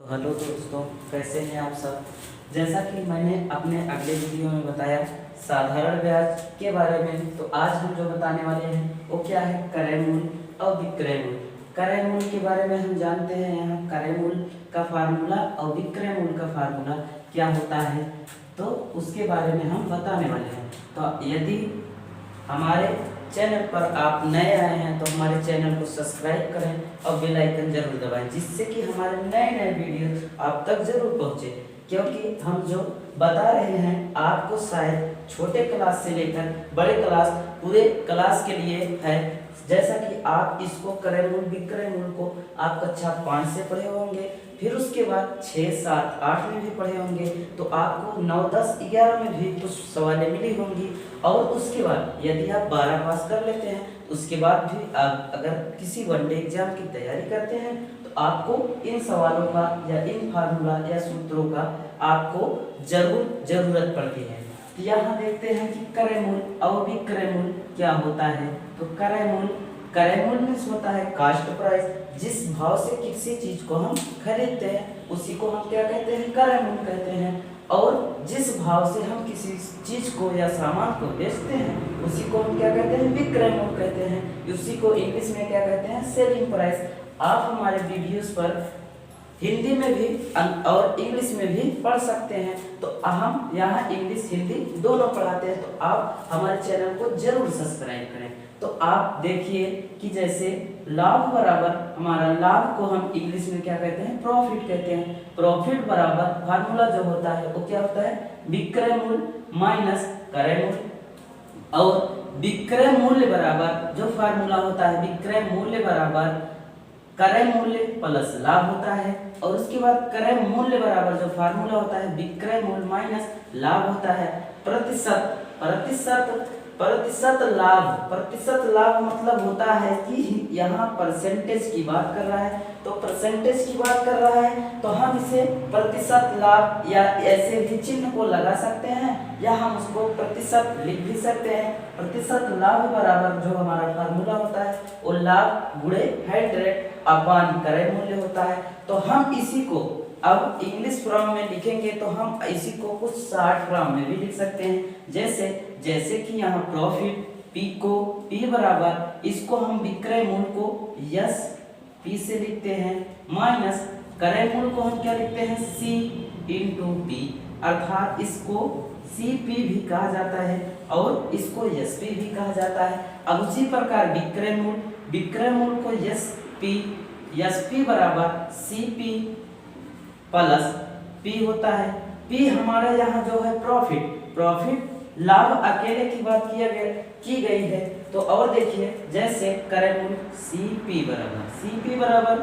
Hello दोस्तों, कैसे हैं आप सब। जैसा कि मैंने अपने अगले वीडियो में बताया साधारण ब्याज के बारे में, तो आज हम जो बताने वाले हैं वो क्या है, क्रय मूल्य और विक्रय मूल्य। क्रय मूल्य के बारे में हम जानते हैं, यहाँ क्रय मूल्य का फार्मूला और विक्रय मूल्य का फार्मूला क्या होता है, तो उसके बारे में हम बताने वाले हैं। तो यदि हमारे चैनल पर आप नए आए हैं तो हमारे चैनल को सब्सक्राइब करें और बेल आइकन जरूर दबाएं, जिससे कि हमारे नए नए वीडियो आप तक जरूर पहुंचे। क्योंकि हम जो बता रहे हैं आपको शायद छोटे क्लास से लेकर बड़े क्लास, पूरे क्लास के लिए है। जैसा कि आप इसको क्रय मूल्य विक्रय मूल्य को आप कक्षा 5 से पढ़े होंगे, फिर उसके बाद 6, 7, 8 में भी पढ़े होंगे, तो आपको 9, 10, 11 में भी कुछ सवालें मिली होंगी। और उसके बाद यदि आप 12 पास कर लेते हैं तो उसके बाद भी आप अगर किसी वनडे एग्जाम की तैयारी करते हैं तो आपको इन सवालों का या इन फार्मूला या सूत्रों का आपको जरूरत पड़ती है। तो यहाँ देखते हैं कि क्रय मूल्य और विक्रय मूल्य क्या होता है। तो क्रय मूल्य में होता है कास्ट प्राइस, जिस भाव से किसी चीज को हम खरीदते हैं उसी को हम क्या कहते हैं, क्रय मूल्य कहते हैं। और जिस भाव से हम किसी चीज को या सामान को बेचते हैं उसी को हम क्या कहते हैं, विक्रय मूल्य कहते हैं। उसी को इंग्लिश में क्या कहते हैं, सेलिंग प्राइस। आप हमारे वीडियोस पर हिंदी में भी और इंग्लिश में भी पढ़ सकते हैं। तो हम यहाँ इंग्लिश हिंदी दोनों पढ़ाते हैं, तो आप हमारे चैनल को जरूर सब्सक्राइब करें। तो आप देखिए कि जैसे लाभ बराबर, हमारा लाभ को हम इंग्लिश में क्या कहते हैं, प्रॉफिट कहते हैं। प्रॉफिट बराबर फार्मूला जो होता है वो क्या होता है, विक्रय मूल्य माइनस क्रय मूल्य। और विक्रय मूल्य बराबर जो फार्मूला होता है, विक्रय मूल्य बराबर क्रय मूल्य प्लस लाभ होता है। और उसके बाद क्रय मूल्य बराबर जो फार्मूला होता है, विक्रय मूल्य माइनस लाभ होता है। प्रतिशत लाभ मतलब होता है कि यहाँ परसेंटेज की बात कर रहा है, तो परसेंटेज की बात कर रहा है तो हम इसे प्रतिशत लाभ या ऐसे भी चिन्ह को लगा सकते हैं, या हम उसको प्रतिशत लिख भी सकते हैं। प्रतिशत लाभ बराबर जो हमारा फार्मूला होता है वो लाभ गुणे 100 अपॉन क्रय मूल्य होता है। तो हम इसी को अब इंग्लिश फॉर्म में लिखेंगे तो हम इसी को कुछ शॉर्ट फॉर्म में भी लिख सकते हैं। जैसे कि यहाँ प्रॉफिट P बराबर, इसको हम विक्रय मूल्य को यस P से लिखते हैं, माइनस क्रय मूल्य को हम क्या लिखते हैं, C इंटू P, अर्थात इसको CP भी कहा जाता है और इसको SP भी कहा जाता है। अब उसी प्रकार विक्रय मूल्य को SP बराबर CP प्लस P होता है। P हमारा यहाँ जो है प्रॉफिट लाभ अकेले की बात की गई है। तो और देखिए, जैसे क्रय मूल्य CP बराबर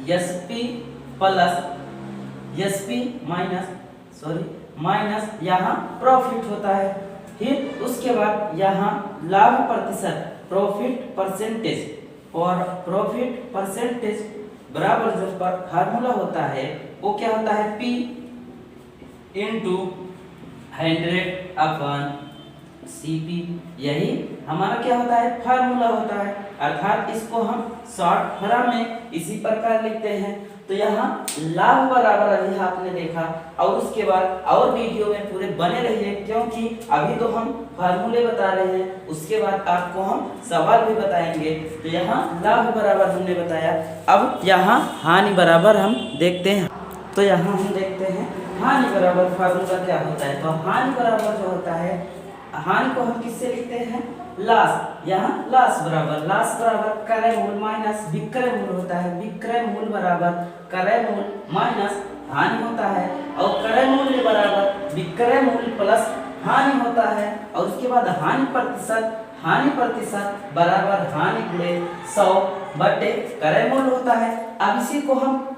SP प्लस SP माइनस यहाँ प्रॉफिट होता है। फिर उसके बाद यहाँ लाभ प्रतिशत प्रॉफिट परसेंटेज बराबर जो फार्मूला होता है वो क्या होता है, P इंटू 100 अपॉन CP। यही हमारा क्या होता है, फार्मूला होता है, अर्थात इसको हम शॉर्ट फॉर्म में इसी प्रकार लिखते हैं। तो यहाँ लाभ बराबर अभी आपने देखा, और उसके बाद और वीडियो में पूरे बने रहिए, क्योंकि अभी तो हम फार्मूले बता रहे हैं, उसके बाद आपको हम सवाल भी बताएंगे। तो यहाँ लाभ बराबर हमने बताया, अब यहाँ हानि बराबर हम देखते हैं। तो यहाँ हम देखते हैं हानि बराबर फार्मूला क्या होता है। तो हानि बराबर जो होता है, हानि को हम किससे लिखते हैं, लॉस। यहाँ लॉस बराबर क्रय मूल्य माइनस विक्रय मूल्य होता है। विक्रय मूल्य बराबर क्रय मूल्य माइनस हानि होता है, और क्रय मूल्य बराबर विक्रय मूल्य प्लस हानि होता है। और उसके बाद हानि प्रतिशत बराबर हानि गुणे 100 बटे क्रय मूल्य होता है। अब इसी को हम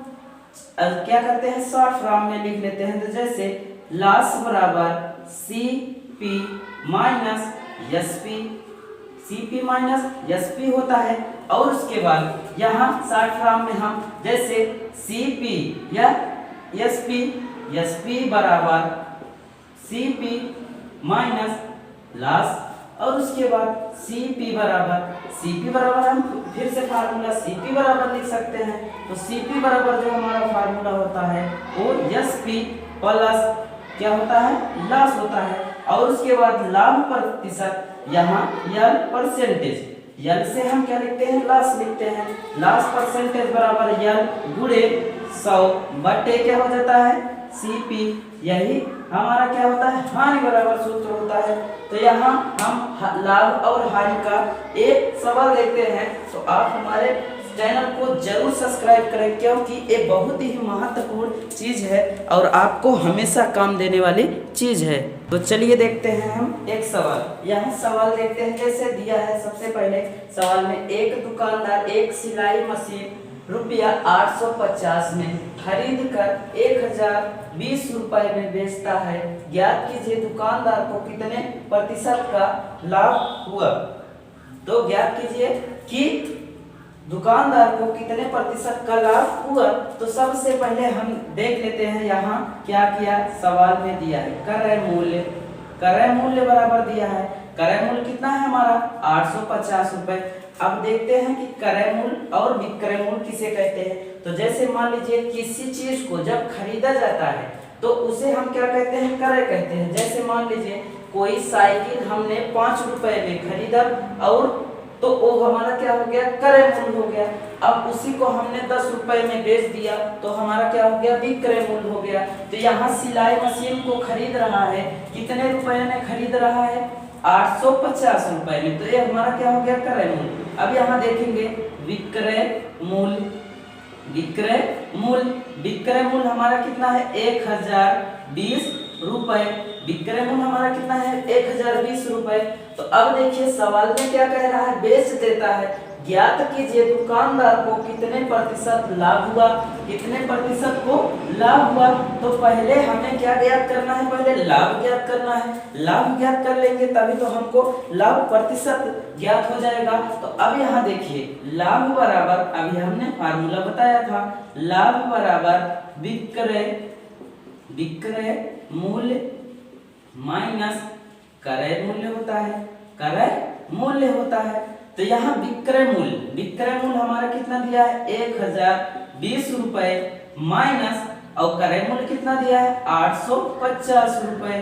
क्या करते हैं, शॉर्ट फॉर्म में लिख लेते हैं। तो जैसे लॉस बराबर CP माइनस SP होता है। और उसके बाद यहाँ शॉर्ट फॉर्म में हम जैसे CP या SP बराबर CP माइनस लॉस और उसके बाद Cp बराबर हम फिर से फार्मूला Cp बराबर लिख सकते हैं। तो Cp बराबर जो हमारा फार्मूला होता है वो Sp प्लस क्या होता है, लॉस होता है। और उसके बाद लाभ प्रतिशत, यहाँ L परसेंटेज, L से हम क्या लिखते हैं, लॉस लिखते हैं। लॉस परसेंटेज बराबर L गुणे 100 बटे क्या हो जाता है, Cp। यही हमारा क्या होता है, हानि बराबर सूत्र होता है। तो यहाँ हम लाभ और हानि का एक सवाल देखते हैं। तो आप हमारे चैनल को जरूर सब्सक्राइब करें, क्योंकि ये बहुत ही महत्वपूर्ण चीज है और आपको हमेशा काम देने वाली चीज है। तो चलिए देखते हैं हम एक सवाल। यहाँ सवाल देखते हैं जैसे दिया है। सबसे पहले सवाल में एक दुकानदार एक सिलाई मशीन रुपया 850 में खरीद कर 1020 रुपए में बेचता है। ज्ञात कीजिए दुकानदार को कितने प्रतिशत का लाभ हुआ। तो ज्ञात कीजिए कि दुकानदार को कितने प्रतिशत का लाभ हुआ। तो सबसे पहले हम देख लेते हैं यहाँ क्या किया, सवाल में दिया है क्रय मूल्य बराबर दिया है। क्रय मूल्य कितना है हमारा 850 रुपए। अब देखते हैं कि क्रय मूल्य और विक्रय मूल्य किसे कहते हैं। तो जैसे मान लीजिए किसी चीज को जब खरीदा जाता है तो उसे हम क्या कहते हैं, क्रय कहते हैं। जैसे मान लीजिए कोई साइकिल हमने 5 रुपए में खरीदा और तो वो हमारा क्या हो गया, क्रय मूल्य हो गया। अब उसी को हमने 10 रुपए में बेच दिया तो हमारा क्या हो गया, विक्रय मूल्य हो गया। तो यहाँ सिलाई मशीन को खरीद रहा है, कितने रुपए में खरीद रहा है, 850 रुपए में। तो ये हमारा क्या हो गया, क्रय मूल्य। अब यहाँ देखेंगे विक्रय मूल्य हमारा कितना है, 1020 रुपए। विक्रय मूल्य हमारा कितना है, 1020 रुपए। तो अब देखिए सवाल में क्या कह रहा है, बेच देता है। ज्ञात कीजिए दुकानदार को कितने प्रतिशत लाभ हुआ, कितने प्रतिशत को लाभ हुआ। तो पहले हमें क्या ज्ञात करना है, पहले लाभ ज्ञात करना है। लाभ ज्ञात कर लेंगे तभी तो हमको लाभ प्रतिशत ज्ञात हो जाएगा। तो अब यहाँ देखिए लाभ बराबर, अभी हमने फार्मूला बताया था, लाभ बराबर विक्रय मूल्य माइनस क्रय मूल्य होता है। तो यहाँ विक्रय मूल्य हमारा कितना दिया है, 1020 रुपए माइनस और क्रय मूल्य कितना दिया है, 850 रुपए।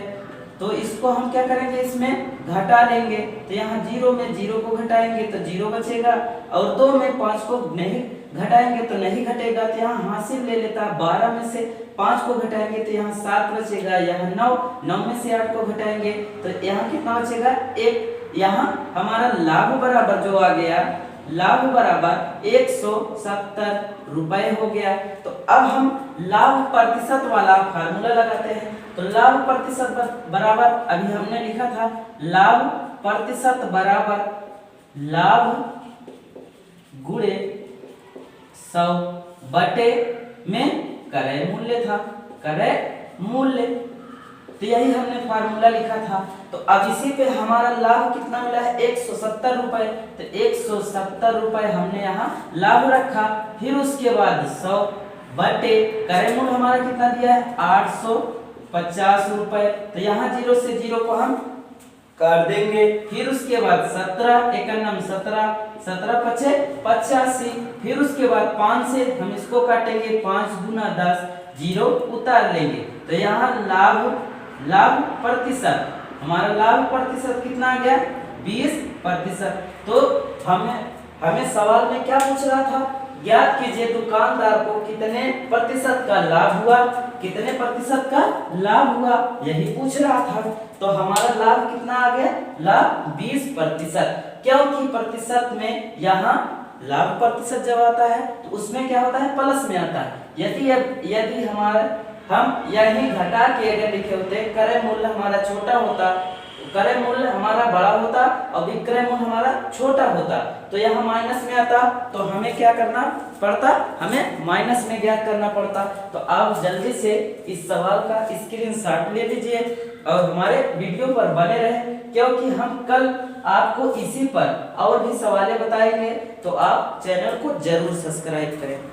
तो इसको हम क्या करेंगे, इसमें घटा लेंगे। तो यहाँ 0 में 0 को घटाएंगे तो 0 बचेगा और 2 में 5 को नहीं घटाएंगे तो नहीं घटेगा। तो यहाँ हासिल ले लेता, 12 में से 5 को घटाएंगे तो यहाँ 7 बचेगा। यहाँ 9 में से 8 को घटाएंगे तो यहाँ कितना बचेगा, 1। यहाँ हमारा लाभ बराबर जो आ गया, लाभ बराबर 170 रुपए हो गया। तो अब हम लाभ प्रतिशत वाला फार्मूला लगाते हैं। तो लाभ प्रतिशत बराबर, अभी हमने लिखा था लाभ प्रतिशत बराबर लाभ गुणे 100 बटे में क्रय मूल्य था, क्रय मूल्य। तो यही हमने फार्मूला लिखा था। तो अब इसी पे हमारा लाभ कितना मिला है, 170 रुपए। तो 170 रुपए हमने यहाँ लाभ रखा। फिर उसके बाद 100 बटे क्रय मूल्य हमारा कितना दिया है, 850 रुपए। तो यहाँ 0 से 0 को हम काट देंगे। फिर उसके बाद 17 एकम 17, 17 पचे 85। फिर उसके बाद 5 से हम इसको काटेंगे, 5 गुना 10, 0 उतार लेंगे। तो यहाँ लाभ प्रतिशत, हमारा लाभ प्रतिशत कितना आ गया, 20%। तो हमें सवाल में क्या पूछ रहा था, ज्ञात कीजिए दुकानदार को कितने प्रतिशत का लाभ हुआ, कितने प्रतिशत का लाभ हुआ, यही पूछ रहा था। तो हमारा लाभ कितना आ गया, लाभ 20%। क्योंकि प्रतिशत में यहाँ लाभ प्रतिशत जब आता है तो उसमें क्या होता है, प्लस में आता है। यदि हम यही घटा के अगर लिखे होते, क्रय मूल्य हमारा छोटा होता, क्रय मूल्य हमारा बड़ा होता और विक्रय मूल्य हमारा छोटा होता, तो यहाँ माइनस में आता। तो हमें क्या करना पड़ता, हमें माइनस में ज्ञात करना पड़ता। तो आप जल्दी से इस सवाल का स्क्रीनशॉट ले लीजिए और हमारे वीडियो पर बने रहे, क्योंकि हम कल आपको इसी पर और भी सवालें बताएंगे। तो आप चैनल को जरूर सब्सक्राइब करें।